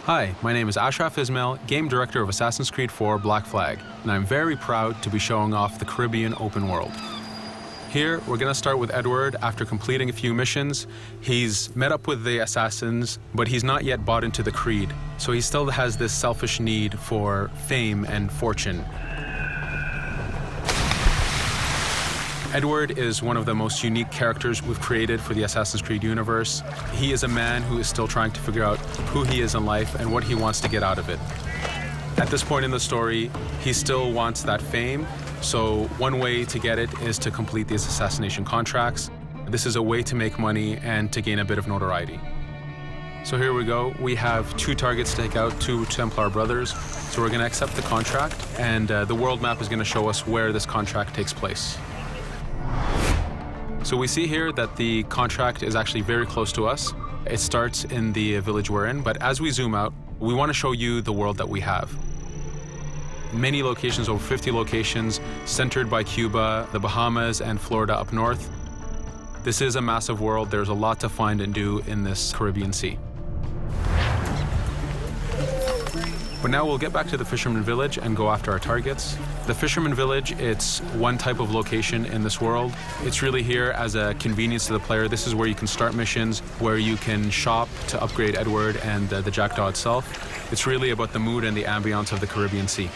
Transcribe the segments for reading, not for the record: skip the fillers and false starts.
Hi, my name is Ashraf Ismail, Game Director of Assassin's Creed 4 Black Flag, and I'm very proud to be showing off the Caribbean open world. Here, we're going to start with Edward. After completing a few missions, he's met up with the assassins, but he's not yet bought into the creed, so he still has this selfish need for fame and fortune. Edward is one of the most unique characters we've created for the Assassin's Creed universe. He is a man who is still trying to figure out who he is in life and what he wants to get out of it. At this point in the story, he still wants that fame, so one way to get it is to complete these assassination contracts. This is a way to make money and to gain a bit of notoriety. So here we go. We have 2 targets to take out, 2 Templar brothers. So we're going to accept the contract, and the world map is going to show us where this contract takes place. So we see here that the contract is actually very close to us. It starts in the village we're in, but as we zoom out, we want to show you the world that we have. Many locations, over 50 locations, centered by Cuba, the Bahamas, and Florida up north. This is a massive world. There's a lot to find and do in this Caribbean Sea. But now we'll get back to the Fisherman Village and go after our targets. The Fisherman Village, it's one type of location in this world. It's really here as a convenience to the player. This is where you can start missions, where you can shop to upgrade Edward and the Jackdaw itself. It's really about the mood and the ambiance of the Caribbean Sea.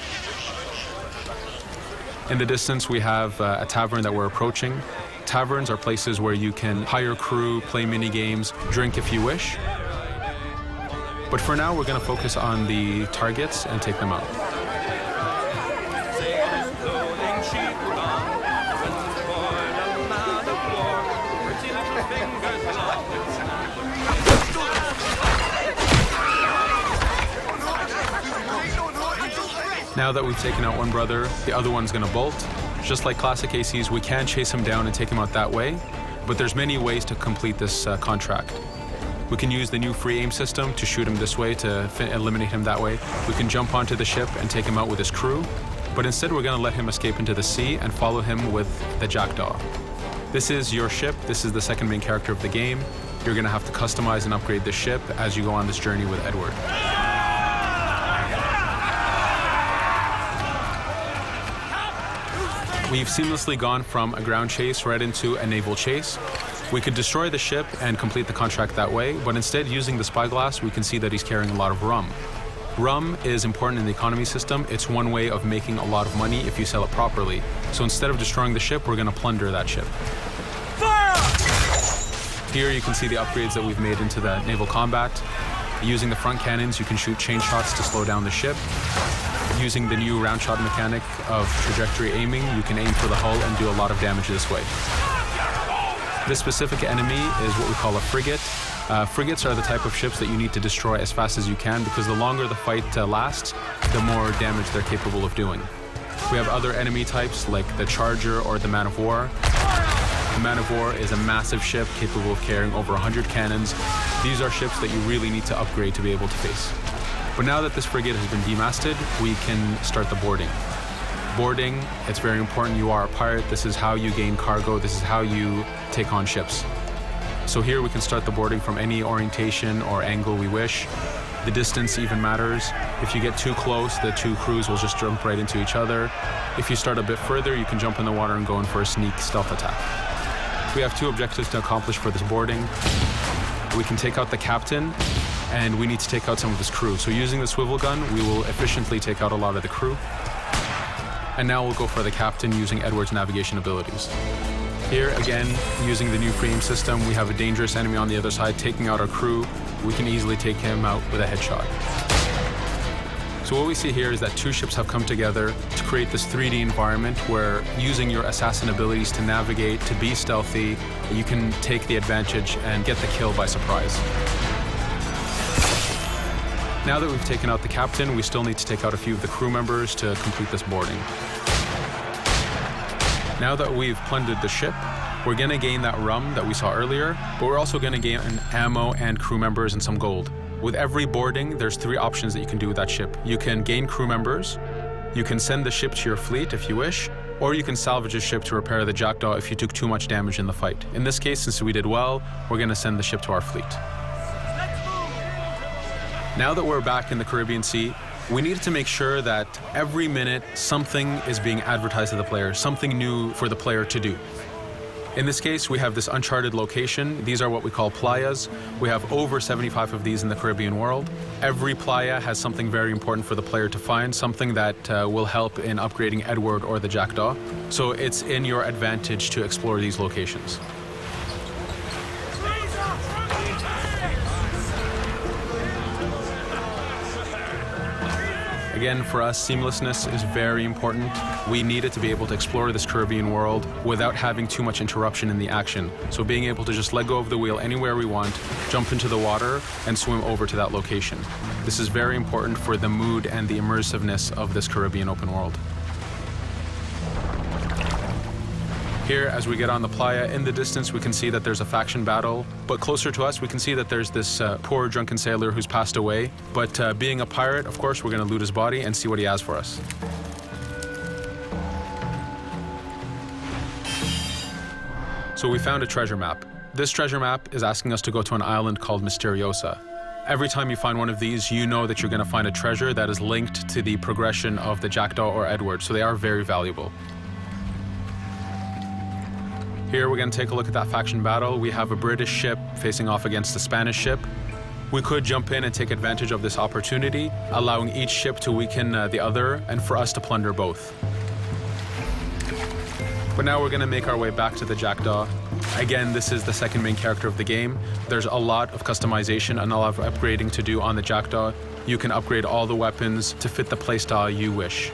In the distance, we have a tavern that we're approaching. Taverns are places where you can hire crew, play mini games, drink if you wish. But for now, we're going to focus on the targets and take them out. Now that we've taken out one brother, the other one's going to bolt. Just like classic ACs, we can chase him down and take him out that way, but there's many ways to complete this contract. We can use the new free aim system to shoot him this way, to eliminate him that way. We can jump onto the ship and take him out with his crew, but instead we're going to let him escape into the sea and follow him with the Jackdaw. This is your ship. This is the second main character of the game. You're going to have to customize and upgrade the ship as you go on this journey with Edward. We've seamlessly gone from a ground chase right into a naval chase. We could destroy the ship and complete the contract that way, but instead, using the spyglass, we can see that he's carrying a lot of rum. Rum is important in the economy system. It's one way of making a lot of money if you sell it properly. So instead of destroying the ship, we're going to plunder that ship. Fire! Here you can see the upgrades that we've made into the naval combat. Using the front cannons, you can shoot chain shots to slow down the ship. Using the new round shot mechanic of trajectory aiming, you can aim for the hull and do a lot of damage this way. This specific enemy is what we call a frigate. Frigates are the type of ships that you need to destroy as fast as you can, because the longer the fight lasts, the more damage they're capable of doing. We have other enemy types like the Charger or the Man of War. The Man of War is a massive ship capable of carrying over 100 cannons. These are ships that you really need to upgrade to be able to face. But now that this frigate has been demasted, we can start the boarding. Boarding, it's very important. You are a pirate. This is how you gain cargo. This is how you take on ships. So here we can start the boarding from any orientation or angle we wish. The distance even matters. If you get too close, the 2 crews will just jump right into each other. If you start a bit further, you can jump in the water and go in for a sneak stealth attack. We have 2 objectives to accomplish for this boarding. We can take out the captain, and we need to take out some of his crew. So using the swivel gun, we will efficiently take out a lot of the crew. And now we'll go for the captain using Edward's navigation abilities. Here, again, using the new free aim system, we have a dangerous enemy on the other side taking out our crew. We can easily take him out with a headshot. So what we see here is that 2 ships have come together to create this 3D environment where, using your assassin abilities to navigate, to be stealthy, you can take the advantage and get the kill by surprise. Now that we've taken out the captain, we still need to take out a few of the crew members to complete this boarding. Now that we've plundered the ship, we're going to gain that rum that we saw earlier, but we're also going to gain an ammo and crew members and some gold. With every boarding, there's 3 options that you can do with that ship. You can gain crew members, you can send the ship to your fleet if you wish, or you can salvage a ship to repair the Jackdaw if you took too much damage in the fight. In this case, since we did well, we're going to send the ship to our fleet. Now that we're back in the Caribbean Sea, we needed to make sure that every minute something is being advertised to the player, something new for the player to do. In this case, we have this uncharted location. These are what we call playas. We have over 75 of these in the Caribbean world. Every playa has something very important for the player to find, something that will help in upgrading Edward or the Jackdaw. So it's in your advantage to explore these locations. Again, for us, seamlessness is very important. We needed to be able to explore this Caribbean world without having too much interruption in the action. So being able to just let go of the wheel anywhere we want, jump into the water, and swim over to that location. This is very important for the mood and the immersiveness of this Caribbean open world. Here, as we get on the playa, in the distance we can see that there's a faction battle, but closer to us we can see that there's this poor drunken sailor who's passed away. But being a pirate, of course, we're going to loot his body and see what he has for us. So we found a treasure map. This treasure map is asking us to go to an island called Misteriosa. Every time you find one of these, you know that you're going to find a treasure that is linked to the progression of the Jackdaw or Edward, so they are very valuable. Here we're going to take a look at that faction battle. We have a British ship facing off against a Spanish ship. We could jump in and take advantage of this opportunity, allowing each ship to weaken the other and for us to plunder both. But now we're going to make our way back to the Jackdaw. Again, this is the second main character of the game. There's a lot of customization and a lot of upgrading to do on the Jackdaw. You can upgrade all the weapons to fit the playstyle you wish.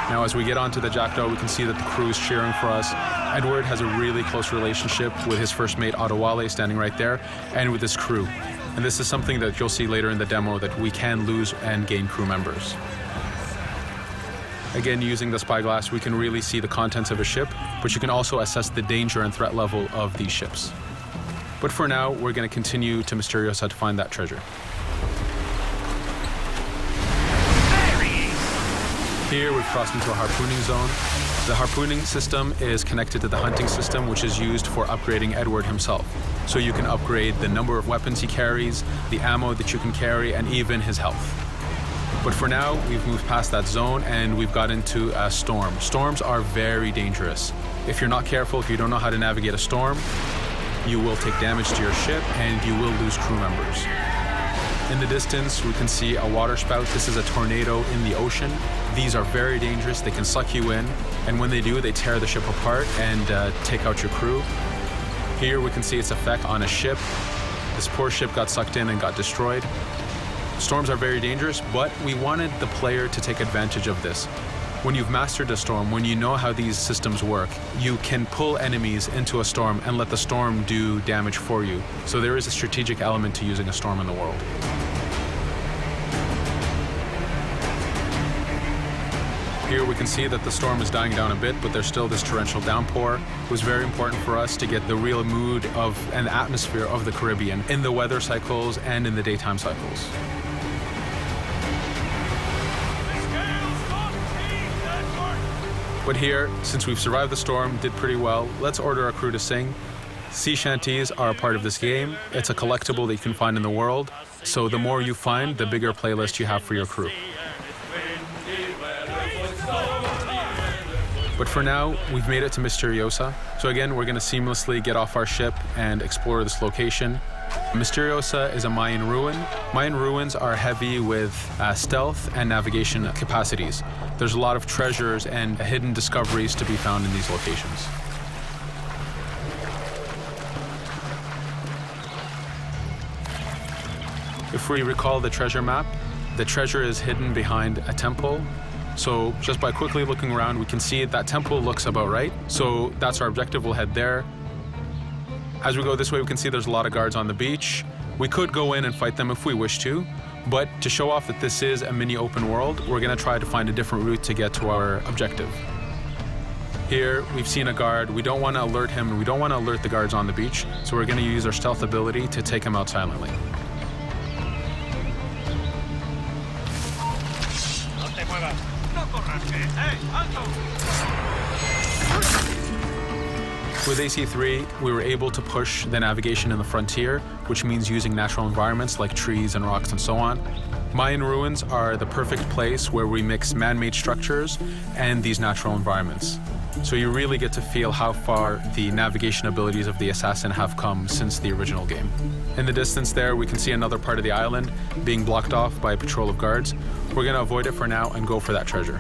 Now, as we get onto the Jackdaw, we can see that the crew is cheering for us. Edward has a really close relationship with his first mate, Adewale, standing right there, and with his crew. And this is something that you'll see later in the demo, that we can lose and gain crew members. Again, using the spyglass, we can really see the contents of a ship, but you can also assess the danger and threat level of these ships. But for now, we're going to continue to Misteriosa to find that treasure. Here we've crossed into a harpooning zone. The harpooning system is connected to the hunting system, which is used for upgrading Edward himself. So you can upgrade the number of weapons he carries, the ammo that you can carry, and even his health. But for now, we've moved past that zone and we've got into a storm. Storms are very dangerous. If you're not careful, if you don't know how to navigate a storm, you will take damage to your ship and you will lose crew members. In the distance, we can see a water spout. This is a tornado in the ocean. These are very dangerous. They can suck you in, and when they do, they tear the ship apart and take out your crew. Here we can see its effect on a ship. This poor ship got sucked in and got destroyed. Storms are very dangerous, but we wanted the player to take advantage of this. When you've mastered a storm, when you know how these systems work, you can pull enemies into a storm and let the storm do damage for you. So there is a strategic element to using a storm in the world. Here we can see that the storm is dying down a bit, but there's still this torrential downpour. It was very important for us to get the real mood of and the atmosphere of the Caribbean in the weather cycles and in the daytime cycles. But here, since we've survived the storm, did pretty well, let's order our crew to sing. Sea shanties are a part of this game. It's a collectible that you can find in the world. So the more you find, the bigger playlist you have for your crew. But for now, we've made it to Misteriosa. So again, we're going to seamlessly get off our ship and explore this location. Misteriosa is a Mayan ruin. Mayan ruins are heavy with stealth and navigation capacities. There's a lot of treasures and hidden discoveries to be found in these locations. If we recall the treasure map, the treasure is hidden behind a temple. So just by quickly looking around, we can see that temple looks about right. So that's our objective. We'll head there. As we go this way, we can see there's a lot of guards on the beach. We could go in and fight them if we wish to, but to show off that this is a mini open world, we're going to try to find a different route to get to our objective. Here, we've seen a guard. We don't want to alert him, and we don't want to alert the guards on the beach, so we're going to use our stealth ability to take him out silently. With AC3, we were able to push the navigation in the frontier, which means using natural environments like trees and rocks and so on. Mayan ruins are the perfect place where we mix man-made structures and these natural environments. So you really get to feel how far the navigation abilities of the assassin have come since the original game. In the distance there, we can see another part of the island being blocked off by a patrol of guards. We're going to avoid it for now and go for that treasure.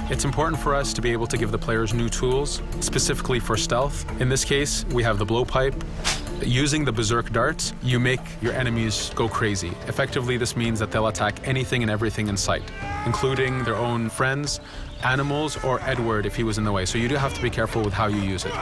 It's important for us to be able to give the players new tools, specifically for stealth. In this case, we have the blowpipe. Using the berserk darts, you make your enemies go crazy. Effectively, this means that they'll attack anything and everything in sight, including their own friends, animals, or Edward if he was in the way. So you do have to be careful with how you use it.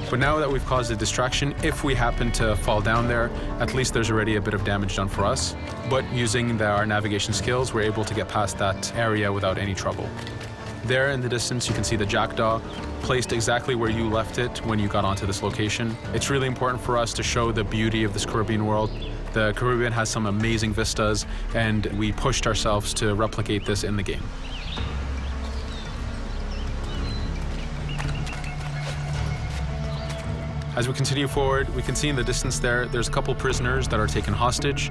But now that we've caused a distraction, if we happen to fall down there, at least there's already a bit of damage done for us. But using our navigation skills, we're able to get past that area without any trouble. There in the distance, you can see the jackdaw placed exactly where you left it when you got onto this location. It's really important for us to show the beauty of this Caribbean world. The Caribbean has some amazing vistas, and we pushed ourselves to replicate this in the game. As we continue forward, we can see in the distance there's a couple prisoners that are taken hostage.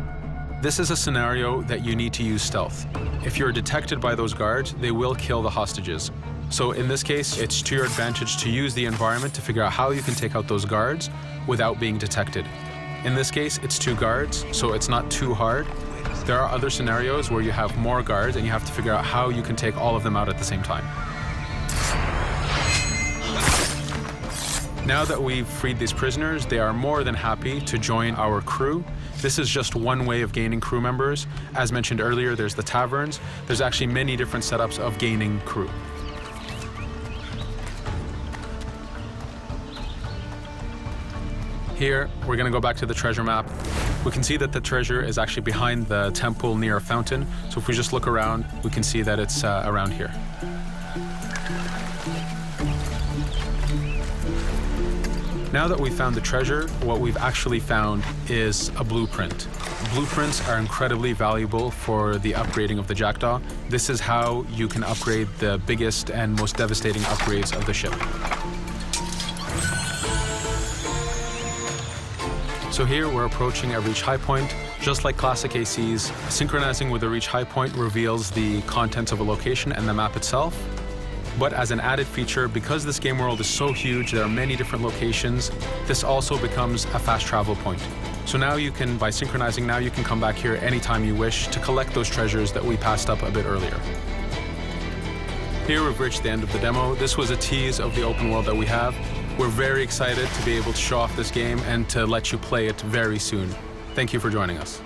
This is a scenario that you need to use stealth. If you're detected by those guards, they will kill the hostages. So in this case, it's to your advantage to use the environment to figure out how you can take out those guards without being detected. In this case, it's 2 guards, so it's not too hard. There are other scenarios where you have more guards and you have to figure out how you can take all of them out at the same time. Now that we've freed these prisoners, they are more than happy to join our crew. This is just one way of gaining crew members. As mentioned earlier, there's the taverns. There's actually many different setups of gaining crew. Here, we're going to go back to the treasure map. We can see that the treasure is actually behind the temple near a fountain. So if we just look around, we can see that it's around here. Now that we've found the treasure, what we've actually found is a blueprint. Blueprints are incredibly valuable for the upgrading of the jackdaw. This is how you can upgrade the biggest and most devastating upgrades of the ship. So here we're approaching a reach high point. Just like classic ACs, synchronizing with a reach high point reveals the contents of a location and the map itself. But as an added feature, because this game world is so huge, there are many different locations, this also becomes a fast travel point. So now you can, by synchronizing, now you can come back here anytime you wish to collect those treasures that we passed up a bit earlier. Here we've reached the end of the demo. This was a tease of the open world that we have. We're very excited to be able to show off this game and to let you play it very soon. Thank you for joining us.